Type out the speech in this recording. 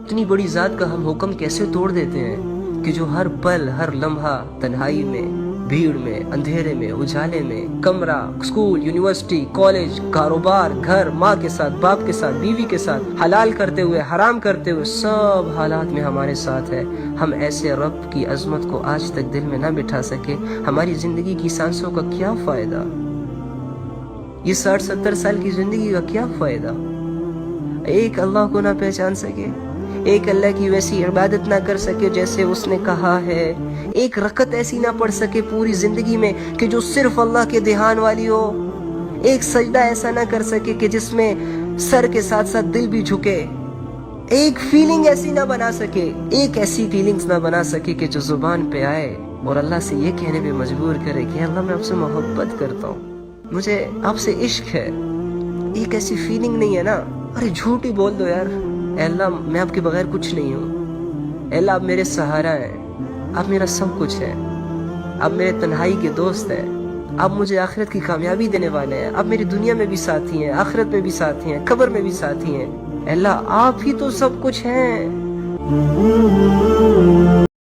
اتنی بڑی ذات کا ہم حکم کیسے توڑ دیتے ہیں کہ جو ہر پل ہر لمحہ تنہائی میں، بھیڑ میں، اندھیرے میں، اجالے میں، کمرہ، اسکول، یونیورسٹی، کالج، کاروبار، گھر، ماں کے ساتھ، باپ کے ساتھ، بیوی کے ساتھ، حلال کرتے ہوئے، حرام کرتے ہوئے، سب حالات میں ہمارے ساتھ ہے. ہم ایسے رب کی عظمت کو آج تک دل میں نہ بٹھا سکے. ہماری زندگی کی سانسوں کا کیا فائدہ؟ یہ 60-70 سال کی زندگی کا کیا فائدہ؟ ایک اللہ کو نہ پہچان سکے، ایک اللہ کی ویسی عبادت نہ کر سکے جیسے اس نے کہا ہے، ایک رکعت ایسی نہ پڑھ سکے پوری زندگی میں کہ جو صرف اللہ کے دھیان والی ہو، ایک سجدہ ایسا نہ کر سکے کہ جس میں سر کے ساتھ ساتھ دل بھی جھکے، ایک فیلنگ ایسی نہ بنا سکے، ایک ایسی فیلنگز نہ بنا سکے کہ جو زبان پہ آئے اور اللہ سے یہ کہنے پہ مجبور کرے کہ اللہ میں آپ سے محبت کرتا ہوں، مجھے آپ سے عشق ہے. ایک ایسی فیلنگ نہیں ہے نا. ارے جھوٹ ہی بول دو یار، اے اللہ میں آپ کے بغیر کچھ نہیں ہوں، اے اللہ آپ میرے سہارا ہیں، آپ میرا سب کچھ ہے، آپ میرے تنہائی کے دوست ہیں، آپ مجھے آخرت کی کامیابی دینے والے ہیں، آپ میری دنیا میں بھی ساتھی ہیں، آخرت میں بھی ساتھی ہیں، قبر میں بھی ساتھی ہیں. اے اللہ آپ ہی تو سب کچھ ہیں.